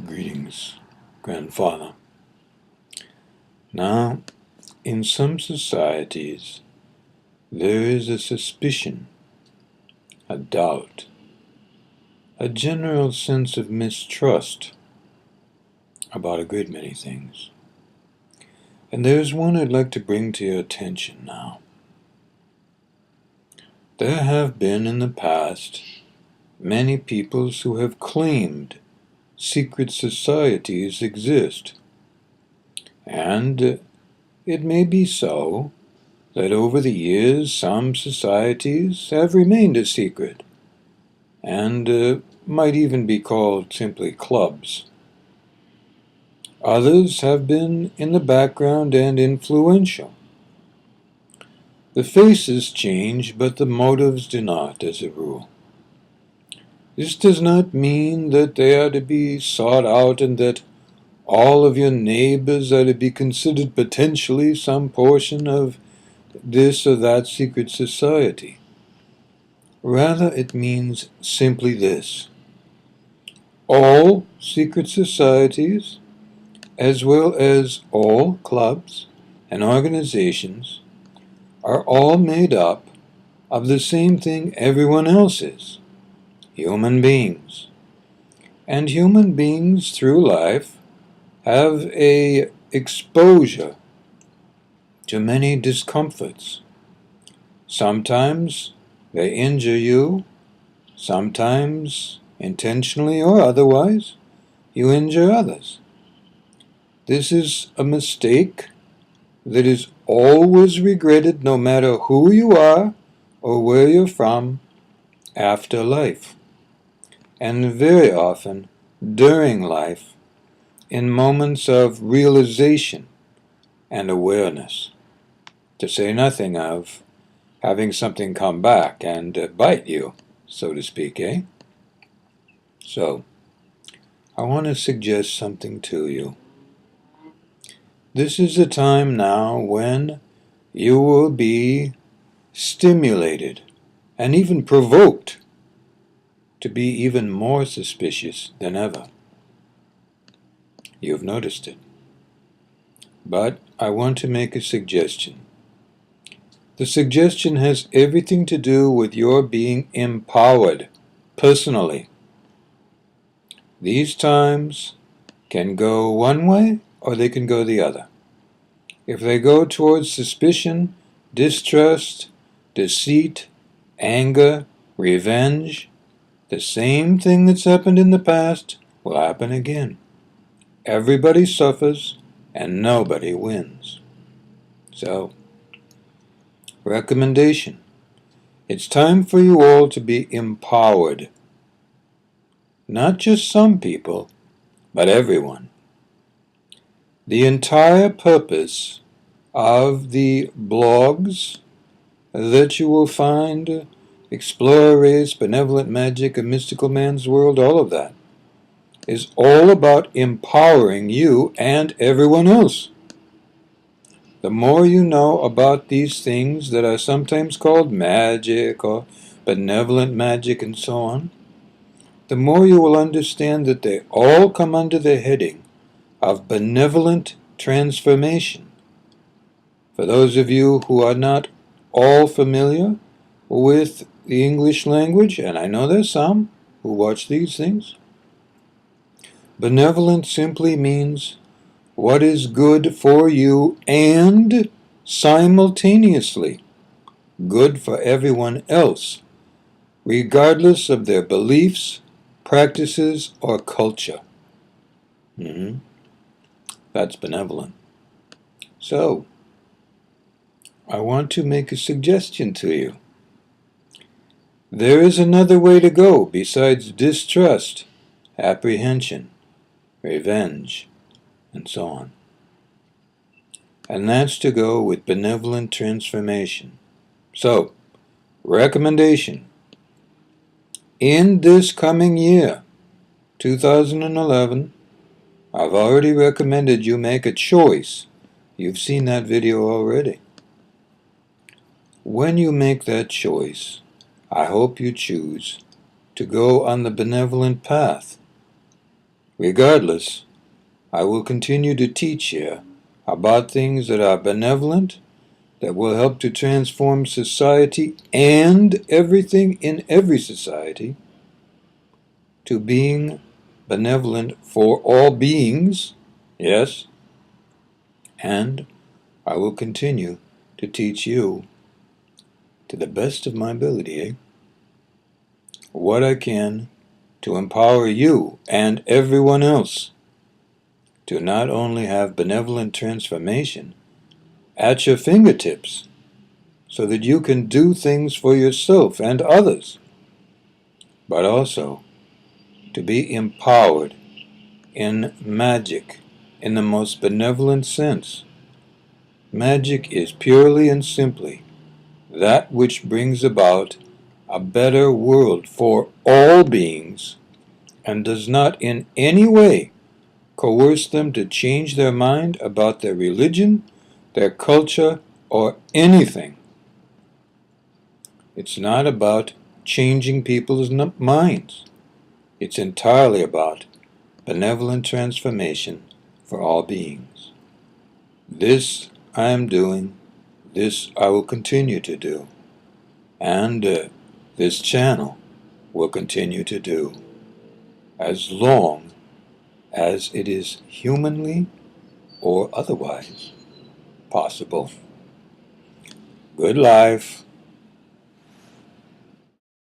Greetings, Grandfather. Now, in some societies, there is a suspicion, a doubt, a general sense of mistrust about a great many things. And there's one I'd like to bring to your attention now. There have been in the past many peoples who have claimed secret societies exist. And it may be so that over the years some societies have remained a secret, and might even be called simply clubs. Others have been in the background and influential. The faces change, but the motives do not, as a rule. This does not mean that they are to be sought out and that all of your neighbors are to be considered potentially some portion of this or that secret society. Rather, it means simply this. All secret societies, as well as all clubs and organizations, are all made up of the same thing everyone else is, human beings. And human beings through life have a exposure to many discomforts. Sometimes they injure you, sometimes intentionally or otherwise, you injure others. This is a mistake that is always regretted no matter who you are or where you're from after life, and very often during life in moments of realization and awareness, to say nothing of having something come back and bite you, so to speak, eh? So, I want to suggest something to you. This is a time now when you will be stimulated and even provoked to be even more suspicious than ever. You've noticed it. But I want to make a suggestion. The suggestion has everything to do with your being empowered personally. These times can go one way or they can go the other. If they go towards suspicion, distrust, deceit, anger, revenge, the same thing that's happened in the past will happen again. Everybody suffers and nobody wins. So, recommendation. It's time for you all to be empowered. Not just some people, but everyone. The entire purpose of the blogs that you will find, Explore Race, Benevolent Magic, A Mystical Man's World, all of that, is all about empowering you and everyone else. The more you know about these things that are sometimes called magic or benevolent magic and so on, the more you will understand that they all come under the heading of benevolent transformation. For those of you who are not all familiar with the English language, and I know there's some who watch these things, benevolent simply means what is good for you and simultaneously good for everyone else, regardless of their beliefs, practices, or culture. That's benevolent. So, I want to make a suggestion to you. There is another way to go besides distrust, apprehension, revenge, and so on. And that's to go with benevolent transformation. So, recommendation. In this coming year, 2011, I've already recommended you make a choice. You've seen that video already. When you make that choice, I hope you choose to go on the benevolent path. Regardless, I will continue to teach here about things that are benevolent, that will help to transform society and everything in every society to being benevolent for all beings, yes, and I will continue to teach you, to the best of my ability, what I can to empower you and everyone else to not only have benevolent transformation at your fingertips, so that you can do things for yourself and others, but also to be empowered in magic in the most benevolent sense. Magic is purely and simply that which brings about a better world for all beings and does not in any way coerce them to change their mind about their religion, their culture, or anything. It's not about changing people's minds. It's entirely about benevolent transformation for all beings. This I am doing, this I will continue to do, and this channel will continue to do, as long as it is humanly or otherwise possible. Good life.